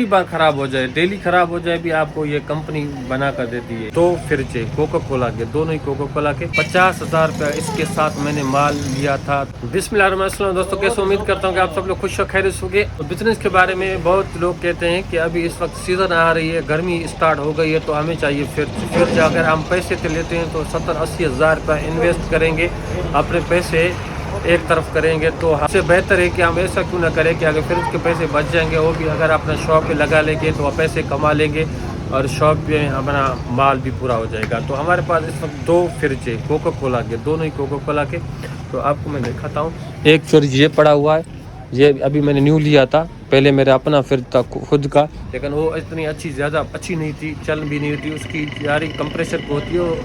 बार खराब हो जाए, डेली खराब हो जाए भी आपको ये कंपनी बना कर देती है। तो फिर से कोका कोला के, दोनों ही कोका कोला के 50,000 रुपया इसके साथ मैंने माल लिया था। बिस्मिल्लाहिर्रहमानिर्रहीम। दोस्तों कैसे, उम्मीद करता हूँ कि आप सब लोग खुश और खैरियत होंगे। बिजनेस के बारे में बहुत लोग कहते हैं कि अभी इस वक्त सीज़न आ रही है, गर्मी स्टार्ट हो गई है, तो हमें चाहिए फिर अगर हम पैसे तो लेते हैं तो 70-80 हज़ार रुपया इन्वेस्ट करेंगे, अपने पैसे एक तरफ करेंगे, तो हमसे बेहतर है कि हम ऐसा क्यों ना करें कि अगर फिर उसके पैसे बच जाएंगे, वो भी अगर अपना शॉप पे लगा लेंगे तो पैसे कमा लेंगे और शॉप पे हमारा माल भी पूरा हो जाएगा। तो हमारे पास इस वक्त 2 फ्रिज है कोका कोला के, दोनों ही कोका कोला के। तो आपको मैं दिखाता हूँ। एक फ्रिज ये पड़ा हुआ है, ये अभी मैंने न्यू लिया था, पहले मेरा अपना फ्रिज था खुद का, लेकिन वो इतनी ज़्यादा अच्छी नहीं थी, चल भी नहीं थी। उसकी यारी कंप्रेसर को होती है, वो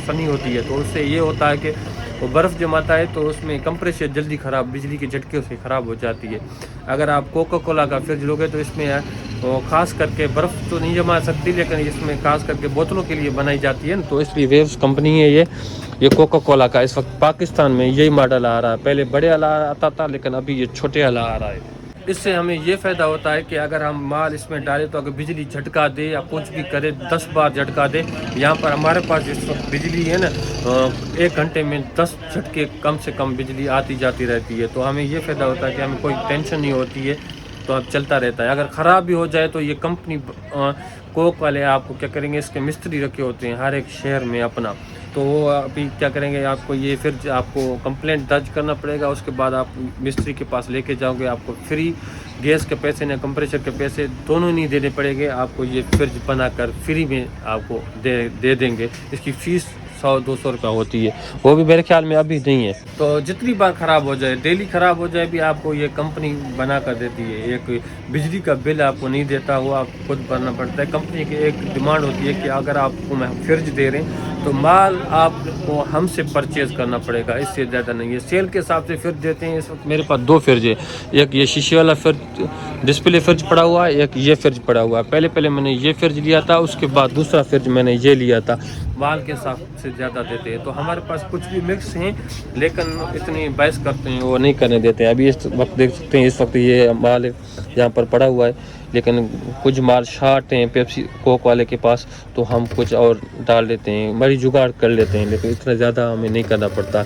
सनी होती है, तो उससे ये होता है कि वो बर्फ़ जमाता है तो उसमें कंप्रेसर जल्दी ख़राब, बिजली के झटके से ख़राब हो जाती है। अगर आप कोका कोला का फ्रिज लोगे तो इसमें वो ख़ास करके बर्फ़ तो नहीं जमा सकती, लेकिन इसमें ख़ास करके बोतलों के लिए बनाई जाती है ना, तो इसलिए वेव्स कंपनी है ये कोका कोला का। इस वक्त पाकिस्तान में यही मॉडल आ रहा है, पहले बड़े वाला आता था, लेकिन अभी ये छोटे वाला आ रहा है। इससे हमें ये फ़ायदा होता है कि अगर हम माल इसमें डालें तो अगर बिजली झटका दे या कुछ भी करे, 10 बार झटका दे, यहाँ पर हमारे पास जिस वक्त बिजली है ना, 1 घंटे में 10 झटके कम से कम बिजली आती जाती रहती है। तो हमें ये फ़ायदा होता है कि हमें कोई टेंशन नहीं होती है, तो अब चलता रहता है। अगर ख़राब भी हो जाए तो ये कंपनी कोक वाले आपको क्या करेंगे, इसके मिस्त्री रखे होते हैं हर एक शहर में अपना, तो वो अभी क्या करेंगे, आपको ये फिर आपको कंप्लेंट दर्ज करना पड़ेगा। उसके बाद आप मिस्त्री के पास लेके जाओगे, आपको फ्री गैस के पैसे ना कंप्रेसर के पैसे दोनों नहीं देने पड़ेंगे, आपको ये फ्रिज बनाकर फ्री में आपको दे देंगे। इसकी फ़ीस 100-200 रुपया होती है, वो भी मेरे ख्याल में अभी नहीं है। तो जितनी बार ख़राब हो जाए, डेली ख़राब हो जाए भी आपको ये कंपनी बना कर देती है। एक बिजली का बिल आपको नहीं देता, वो आपको खुद भरना पड़ता है। कंपनी की एक डिमांड होती है कि अगर आपको मैं फ्रिज दे रहे हैं तो माल आपको हमसे परचेज़ करना पड़ेगा, इससे ज़्यादा नहीं है। सेल के हिसाब से फ्रिज देते हैं। इस वक्त मेरे पास 2 फ्रिज है, एक ये शीशे वाला फ्रिज डिस्प्ले फ्रिज पड़ा हुआ है, एक ये फ्रिज पड़ा हुआ है। पहले मैंने ये फ्रिज लिया था, उसके बाद दूसरा फ्रिज मैंने ये लिया था। माल के हिसाब से ज़्यादा देते हैं, तो हमारे पास कुछ भी मिक्स हैं, लेकिन इतनी बहस करते हैं, वो नहीं करने देते हैं। अभी इस वक्त देख सकते हैं, इस वक्त ये माल यहाँ पर पड़ा हुआ है, लेकिन कुछ माल शार्ट हैं पेप्सी कोक वाले के पास, तो हम कुछ और डाल देते हैं, बड़ी जुगाड़ कर लेते हैं, लेकिन इतना ज़्यादा हमें नहीं करना पड़ता।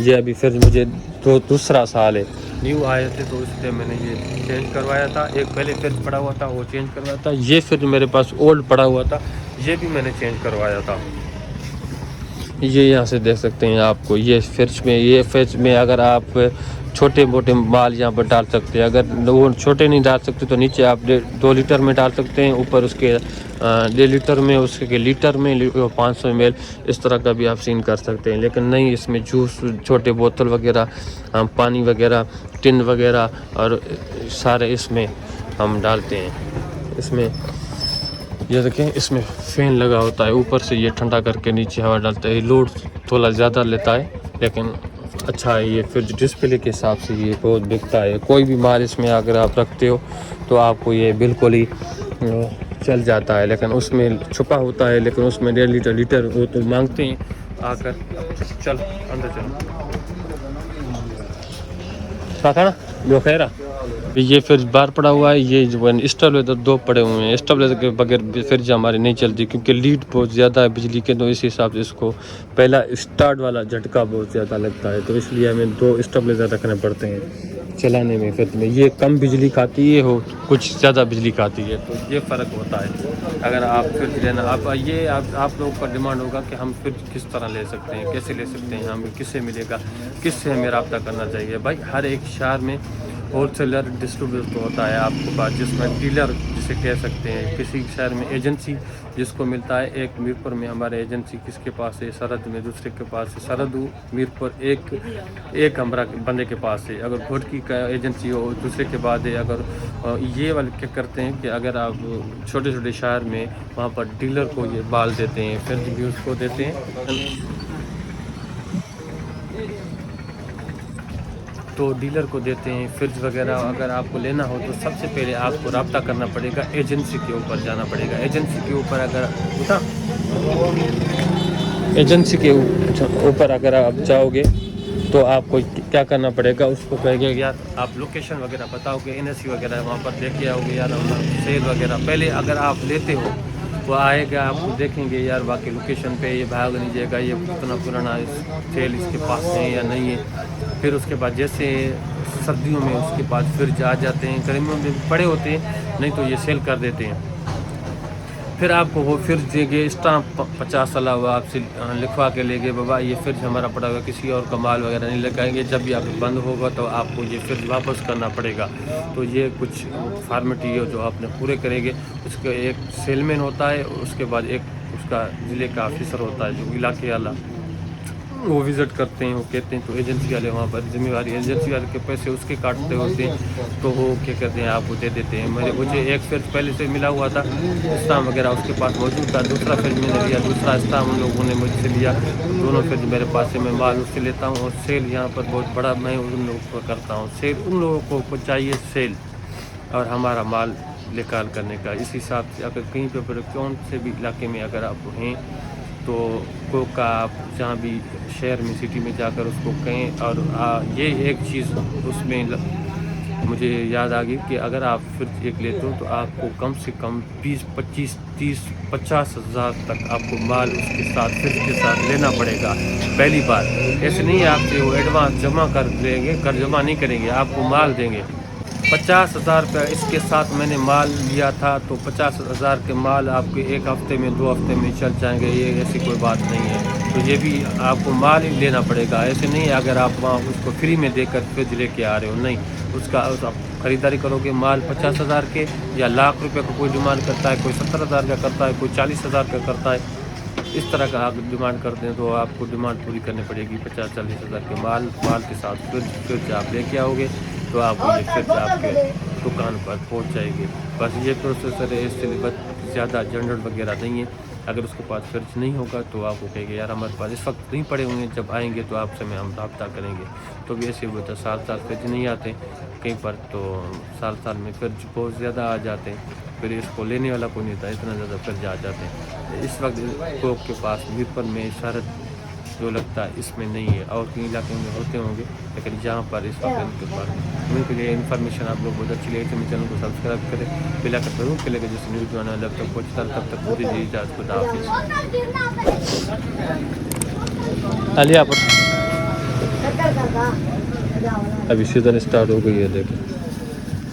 ये अभी फिर मुझे दूसरा साल है, न्यू आए थे तो इसलिए मैंने ये चेंज करवाया था। एक पहले फ्रिज पड़ा हुआ था, वो चेंज करवाया था। ये फ्रिज मेरे पास ओल्ड पड़ा हुआ था, ये भी मैंने चेंज करवाया था। ये यहाँ से देख सकते हैं आपको, ये फ्रिज में अगर आप छोटे मोटे माल यहाँ पर डाल सकते हैं। अगर वो छोटे नहीं डाल सकते तो नीचे आप 2 लीटर में डाल सकते हैं, ऊपर उसके 1.5 लीटर में, उसके लीटर में 500 ml, इस तरह का भी आप सीन कर सकते हैं। लेकिन नहीं, इसमें जूस, छोटे बोतल वगैरह, पानी वगैरह, टिन वगैरह और सारे इसमें हम डालते हैं। इसमें ये देखें, इसमें फ़ैन लगा होता है, ऊपर से ये ठंडा करके नीचे हवा डालता है। लोड थोड़ा ज़्यादा लेता है, लेकिन अच्छा है। ये फिर डिस्प्ले के हिसाब से ये बहुत बिकता है। कोई भी माल इसमें अगर आप रखते हो तो आपको ये बिल्कुल ही चल जाता है, लेकिन उसमें छुपा होता है, लेकिन उसमें 1.5 लीटर वो तो मांगते हैं आकर। चल अंदर चलो, था ना जो खैरा। ये फिर बाहर पड़ा हुआ है, ये जो स्टेबलाइजर 2 पड़े हुए हैं। स्टेबलाइजर के बगैर फ्रिज हमारी नहीं चलती, क्योंकि लीड बहुत ज़्यादा है बिजली के, तो इस हिसाब से इसको पहला स्टार्ट वाला झटका बहुत ज़्यादा लगता है, तो इसलिए हमें 2 स्टेबलाइजर रखने पड़ते हैं चलाने में। फ्रिज में ये कम बिजली खाती है, हो कुछ ज़्यादा बिजली खाती है, तो ये फ़र्क होता है। अगर आप फ्रिज लेना, आप लोगों का डिमांड होगा कि हम फ्रिज किस तरह ले सकते हैं, कैसे ले सकते हैं, हमें किससे मिलेगा, किससे हमें रब्ता करना चाहिए। भाई हर एक शहर में होलसेलर डिस्ट्रीब्यूटर तो होता है आपके पास, जिसमें डीलर जिसे कह सकते हैं। किसी शहर में एजेंसी जिसको मिलता है, एक मीरपुर में हमारे एजेंसी किसके पास है, सरहद में दूसरे के पास है, सरहद मीरपुर एक हमारा बंदे के पास है। अगर घोटकी का एजेंसी हो दूसरे के बाद है। अगर ये वाले क्या करते हैं कि अगर आप छोटे छोटे शहर में वहाँ पर डीलर को ये बाल देते हैं, फिर भी उसको देते हैं, तो डीलर को देते हैं फ्रिज वगैरह। अगर आपको लेना हो तो सबसे पहले आपको रब्ता करना पड़ेगा, एजेंसी के ऊपर जाना पड़ेगा। एजेंसी के ऊपर अगर आप जाओगे تو آپ کو کیا کرنا پڑے گا، اس کو کہے گا یار آپ لوکیشن وغیرہ بتاؤ گے، NSC وغیرہ وہاں پر دیکھ کے آؤ گے، یار سیل وغیرہ پہلے اگر آپ لیتے ہو وہ آئے گا، آپ کو دیکھیں گے یار باقی لوکیشن پہ یہ بھاگ نہیں جائے گا، یہ اتنا پرانا سیل اس کے پاس ہے یا نہیں ہے۔ پھر اس کے بعد جیسے سردیوں میں اس کے بعد فرج آ جاتے ہیں، گرمیوں میں پڑے ہوتے ہیں، نہیں تو یہ سیل کر دیتے ہیں۔ پھر آپ کو وہ فرج دیں گے، اسٹامپ 50 والا ہوا آپ سے لکھوا کے لے گئے، بابا یہ فرج ہمارا پڑا ہوا، کسی اور کا مال وغیرہ نہیں لگائیں گے، جب بھی آپ بند ہوگا تو آپ کو یہ فرج واپس کرنا پڑے گا۔ تو یہ کچھ فارمیلٹی ہے جو آپ نے پورے کریں گے۔ اس کا ایک سیل مین ہوتا ہے، اس کے بعد ایک اس کا ضلع کا آفیسر ہوتا ہے جو علاقے والا، وہ وزٹ کرتے ہیں، وہ کہتے ہیں تو ایجنسی والے وہاں پر ذمہ داری، ایجنسی والے کے پیسے اس کے کاٹتے ہوتے ہیں، تو وہ کیا کہتے ہیں آپ کو دے دیتے ہیں۔ مجھے ایک فرج پہلے سے ملا ہوا تھا، اسٹام وغیرہ اس کے پاس موجود تھا، دوسرا فرج میں نے لیا، دوسرا اسٹام ان لوگوں نے مجھ سے لیا، دونوں فرج میرے پاس سے، میں مال اس سے لیتا ہوں، اور سیل یہاں پر بہت بڑا میں ان لوگوں کو کرتا ہوں سیل، ان لوگوں کو چاہیے سیل اور ہمارا مال نکال کرنے کا۔ اس حساب سے اگر کہیں پہ کون سے بھی علاقے میں اگر آپ ہیں تو کوکا آپ جہاں بھی شہر میں سٹی میں جا کر اس کو کہیں، اور یہ ایک چیز اس میں مجھے یاد آ گئی کہ اگر آپ فرج ایک لیتے ہو تو آپ کو کم سے کم 20 25 30 50 ہزار تک آپ کو مال اس کے ساتھ فرج کے ساتھ لینا پڑے گا پہلی بار۔ ایسے نہیں آپ سے وہ ایڈوانس جمع کر دیں گے، کر جمع نہیں کریں گے، آپ کو مال دیں گے 50 ہزار روپیہ اس کے ساتھ میں نے مال لیا تھا، تو 50 ہزار کے مال آپ کے ایک ہفتے میں 2 ہفتے میں چل جائیں گے، یہ ایسی کوئی بات نہیں ہے۔ تو یہ بھی آپ کو مال ہی لینا پڑے گا، ایسے نہیں ہے اگر آپ وہاں اس کو فری میں دے کر فرج لے کے آ رہے ہو، نہیں، اس کا آپ خریداری کرو گے مال 50 ہزار کے یا لاکھ روپے کا کوئی ڈیمانڈ کرتا ہے، کوئی 70 ہزار کا کرتا ہے، کوئی 40 ہزار کا کرتا ہے، اس طرح کا آپ ڈیمانڈ کرتے ہیں تو آپ کو ڈیمانڈ پوری کرنی پڑے گی۔ 50 40 ہزار کے مال کے ساتھ فرج آپ لے کے آؤ گے تو آپ کو یہ فرج آپ کے دکان پر پہنچ جائے گی۔ بس یہ پروسیسر ہے، اس سے زیادہ جھنجھٹ وغیرہ نہیں ہے۔ اگر اس کے پاس فرج نہیں ہوگا تو آپ کو کہے گا یار ہمارے پاس اس وقت نہیں پڑے ہوئے ہیں، جب آئیں گے تو آپ سے ہم رابطہ کریں گے۔ تو بھی ایسے ہوئے تو سال فرج نہیں آتے کہیں پر، تو سال میں فرج بہت زیادہ آ جاتے ہیں، پھر اس کو لینے والا کوئی نہیں تھا، اتنا زیادہ فرج آ جاتے ہیں۔ اس وقت کوک کے پاس میرپور میں شرط جو لگتا ہے اس میں نہیں ہے، اور کئی علاقے میں ہوتے ہوں گے، لیکن جہاں پر اس وقت ان کے پاس ان کے لیے انفارمیشن آپ لوگ بہت اچھی لگی تو میرے چینل کو سبسکرائب کریں، بیل آئکن ضرور کر لیں گے، جس نیوز جو آنا جب تک پہنچتا ہے تب تک مجھے دی اجازت، خدا حافظ۔ علیہ پر ابھی سیزن اسٹارٹ ہو گئی ہے، دیکھیں۔